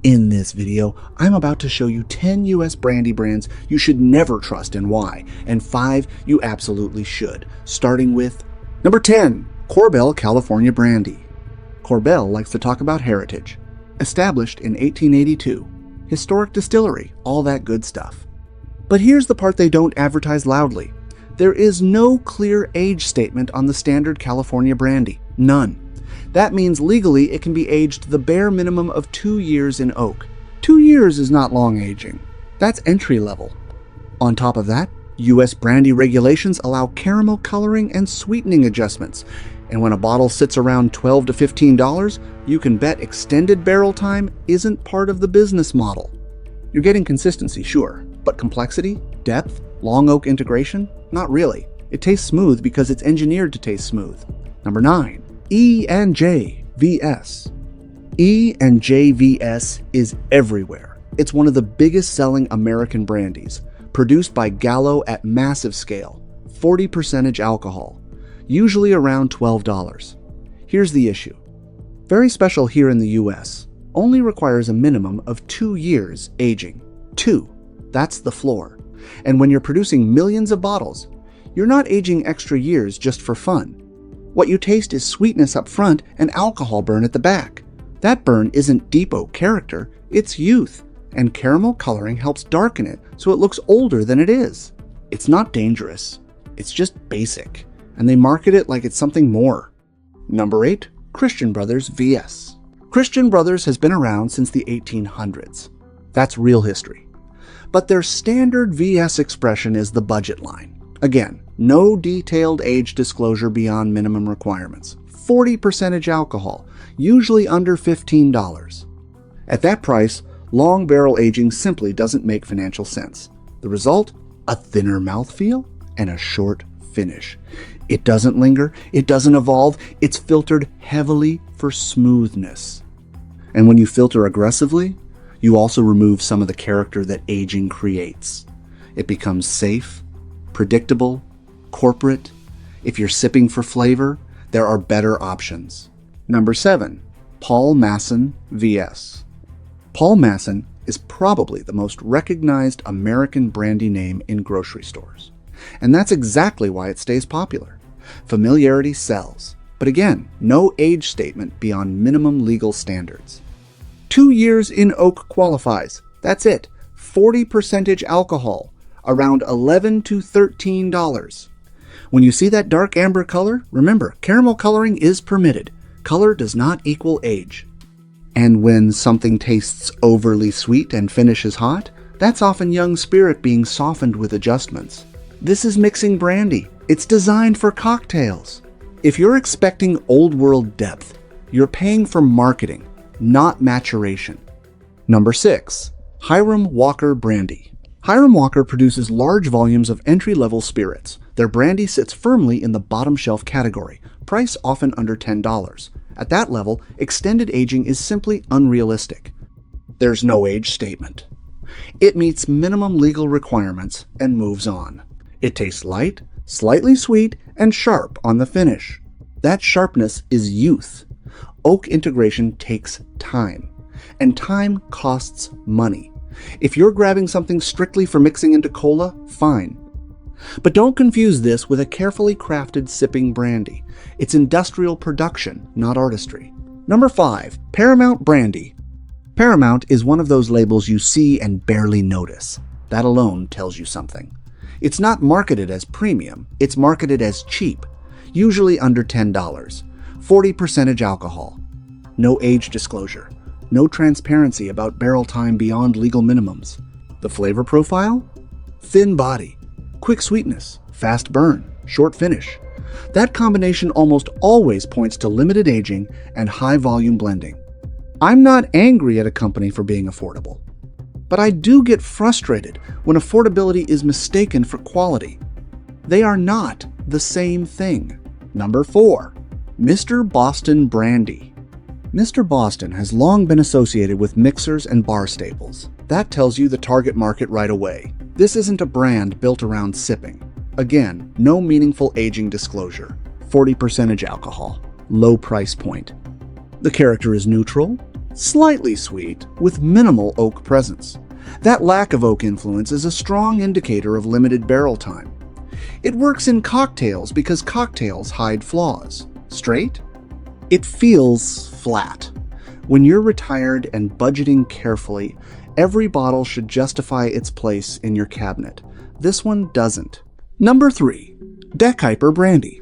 In this video, I'm about to show you 10 US brandy brands you should never trust and why, and 5 you absolutely should, starting with number 10, Korbel California Brandy. Korbel likes to talk about heritage. Established in 1882, historic distillery, all that good stuff. But here's the part they don't advertise loudly. There is no clear age statement on the standard California brandy. None. That means legally it can be aged the bare minimum of 2 years in oak. 2 years is not long aging. That's entry level. On top of that, US brandy regulations allow caramel coloring and sweetening adjustments. And when a bottle sits around $12 to $15, you can bet extended barrel time isn't part of the business model. You're getting consistency, sure, but complexity, depth, long oak integration? Not really. It tastes smooth because it's engineered to taste smooth. Number 9. E&J VS. E&J VS is everywhere. It's one of the biggest selling American brandies, produced by Gallo at massive scale, 40% alcohol, usually around $12. Here's the issue. Very special here in the US, only requires a minimum of 2 years aging. 2. That's the floor. And when you're producing millions of bottles, you're not aging extra years just for fun. What you taste is sweetness up front and alcohol burn at the back. That burn isn't deep oak character, it's youth, and caramel coloring helps darken it so it looks older than it is. It's not dangerous, it's just basic, and they market it like it's something more. Number 8, Christian Brothers VS. Christian Brothers has been around since the 1800s. That's real history. But their standard VS expression is the budget line. Again, no detailed age disclosure beyond minimum requirements. 40% alcohol, usually under $15. At that price, long barrel aging simply doesn't make financial sense. The result? A thinner mouthfeel and a short finish. It doesn't linger, it doesn't evolve, it's filtered heavily for smoothness. And when you filter aggressively, you also remove some of the character that aging creates. It becomes safe, predictable, corporate. If you're sipping for flavor, there are better options. Number 7, Paul Masson VS. Paul Masson is probably the most recognized American brandy name in grocery stores. And that's exactly why it stays popular. Familiarity sells. But again, no age statement beyond minimum legal standards. 2 years in oak qualifies. That's it. 40% alcohol. Around $11 to $13. When you see that dark amber color, remember, caramel coloring is permitted. Color does not equal age. And when something tastes overly sweet and finishes hot, that's often young spirit being softened with adjustments. This is mixing brandy. It's designed for cocktails. If you're expecting old world depth, you're paying for marketing, not maturation. Number 6, Hiram Walker Brandy. Hiram Walker produces large volumes of entry-level spirits. Their brandy sits firmly in the bottom shelf category, price often under $10. At that level, extended aging is simply unrealistic. There's no age statement. It meets minimum legal requirements and moves on. It tastes light, slightly sweet, and sharp on the finish. That sharpness is youth. Oak integration takes time, and time costs money. If you're grabbing something strictly for mixing into cola, fine. But don't confuse this with a carefully crafted sipping brandy. It's industrial production, not artistry. Number 5, Paramount Brandy. Paramount is one of those labels you see and barely notice. That alone tells you something. It's not marketed as premium, it's marketed as cheap, usually under $10. 40% alcohol. No age disclosure. No transparency about barrel time beyond legal minimums. The flavor profile? Thin body, quick sweetness, fast burn, short finish. That combination almost always points to limited aging and high volume blending. I'm not angry at a company for being affordable, but I do get frustrated when affordability is mistaken for quality. They are not the same thing. Number 4, Mr. Boston Brandy. Mr. Boston has long been associated with mixers and bar staples. That tells you the target market right away. This isn't a brand built around sipping. Again, no meaningful aging disclosure. 40% alcohol. Low price point. The character is neutral, slightly sweet with minimal oak presence. That lack of oak influence is a strong indicator of limited barrel time. It works in cocktails because cocktails hide flaws. Straight? It feels flat. When you're retired and budgeting carefully, every bottle should justify its place in your cabinet. This one doesn't. Number 3. Deckheiper Brandy.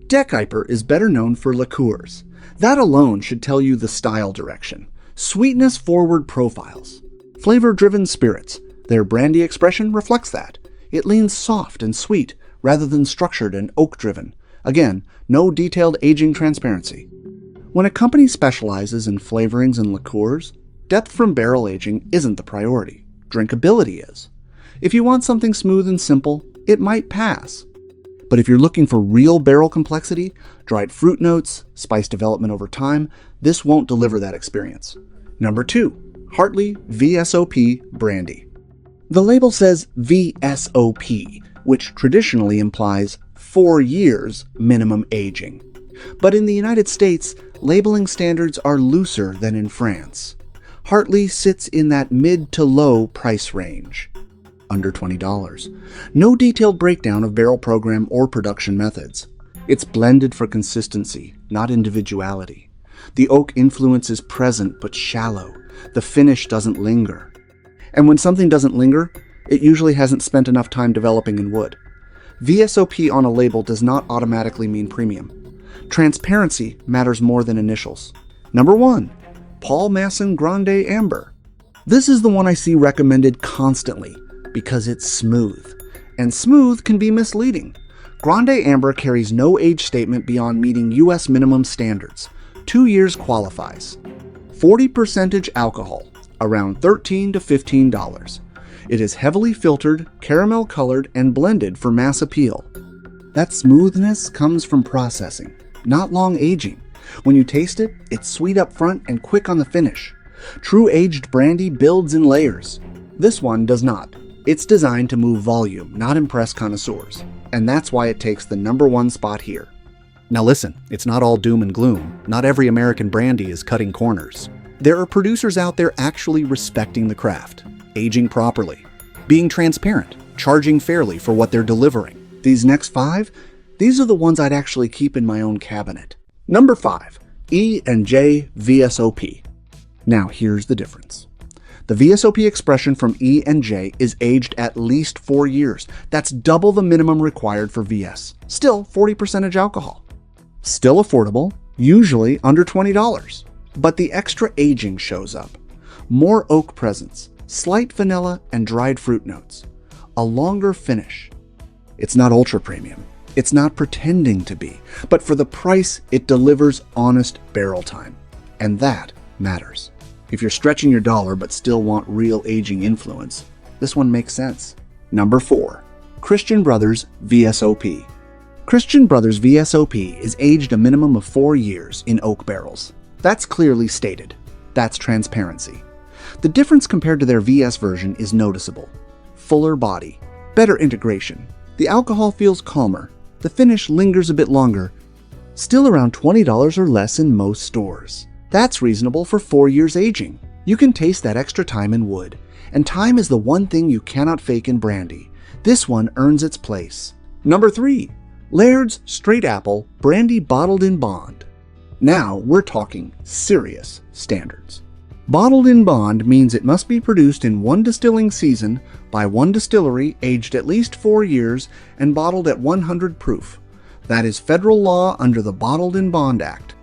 Deckheiper is better known for liqueurs. That alone should tell you the style direction. Sweetness-forward profiles. Flavor-driven spirits. Their brandy expression reflects that. It leans soft and sweet rather than structured and oak-driven. Again, no detailed aging transparency. When a company specializes in flavorings and liqueurs, depth from barrel aging isn't the priority. Drinkability is. If you want something smooth and simple, it might pass. But if you're looking for real barrel complexity, dried fruit notes, spice development over time, this won't deliver that experience. Number 2. Hartley VSOP Brandy. The label says VSOP, which traditionally implies 4 years minimum aging. But in the United States, labeling standards are looser than in France. Hartley sits in that mid to low price range, under $20. No detailed breakdown of barrel program or production methods. It's blended for consistency, not individuality. The oak influence is present but shallow. The finish doesn't linger. And when something doesn't linger, it usually hasn't spent enough time developing in wood. VSOP on a label does not automatically mean premium. Transparency matters more than initials. Number 1. Paul Masson Grande Amber. This is the one I see recommended constantly because it's smooth. And smooth can be misleading. Grande Amber carries no age statement beyond meeting U.S. minimum standards. 2 years qualifies. 40% alcohol, around $13 to $15. It is heavily filtered, caramel colored, and blended for mass appeal. That smoothness comes from processing, not long aging. When you taste it, it's sweet up front and quick on the finish. True aged brandy builds in layers. This one does not. It's designed to move volume, not impress connoisseurs. And that's why it takes the number 1 spot here. Now listen, it's not all doom and gloom. Not every American brandy is cutting corners. There are producers out there actually respecting the craft, aging properly, being transparent, charging fairly for what they're delivering. These next 5, these are the ones I'd actually keep in my own cabinet. Number 5, E&J VSOP. Now here's the difference. The VSOP expression from E&J is aged at least 4 years. That's double the minimum required for VS. Still 40% alcohol. Still affordable, usually under $20. But the extra aging shows up. More oak presence, slight vanilla and dried fruit notes. A longer finish. It's not ultra premium. It's not pretending to be. But for the price, it delivers honest barrel time. And that matters. If you're stretching your dollar but still want real aging influence, this one makes sense. Number 4. Christian Brothers VSOP. Christian Brothers VSOP is aged a minimum of 4 years in oak barrels. That's clearly stated. That's transparency. The difference compared to their VS version is noticeable. Fuller body, better integration. The alcohol feels calmer. The finish lingers a bit longer. Still around $20 or less in most stores. That's reasonable for 4 years aging. You can taste that extra time in wood. And time is the one thing you cannot fake in brandy. This one earns its place. Number 3. Laird's Straight Apple Brandy Bottled in Bond. Now we're talking serious standards. Bottled in bond means it must be produced in one distilling season by one distillery aged at least 4 years and bottled at 100 proof. That is federal law under the Bottled in Bond Act.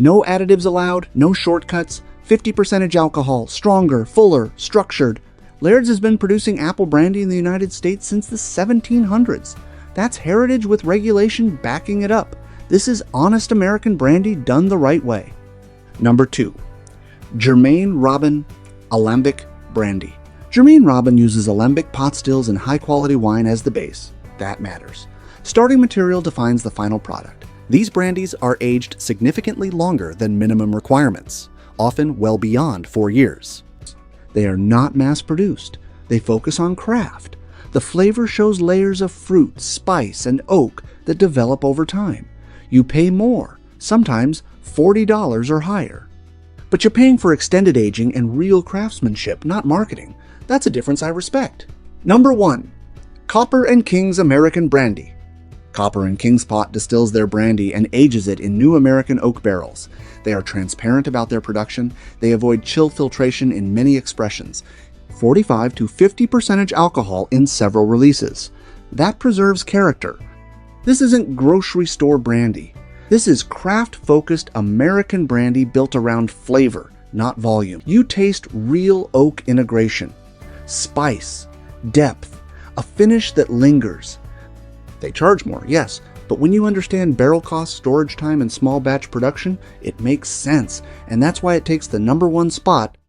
No additives allowed, no shortcuts, 50% alcohol, stronger, fuller, structured. Laird's has been producing apple brandy in the United States since the 1700s. That's heritage with regulation backing it up. This is honest American brandy done the right way. Number 2. Germain Robin Alembic Brandy. Germain Robin uses alembic pot stills and high-quality wine as the base. That matters. Starting material defines the final product. These brandies are aged significantly longer than minimum requirements, often well beyond 4 years. They are not mass-produced. They focus on craft. The flavor shows layers of fruit, spice, and oak that develop over time. You pay more, sometimes $40 or higher. But you're paying for extended aging and real craftsmanship, not marketing. That's a difference I respect. Number 1. Copper & King's American Brandy. Copper & King's Pot distills their brandy and ages it in new American oak barrels. They are transparent about their production. They avoid chill filtration in many expressions. 45 to 50% alcohol in several releases. That preserves character. This isn't grocery store brandy. This is craft-focused American brandy built around flavor, not volume. You taste real oak integration, spice, depth, a finish that lingers. They charge more, yes, but when you understand barrel cost, storage time, and small batch production, it makes sense, and that's why it takes the #1 spot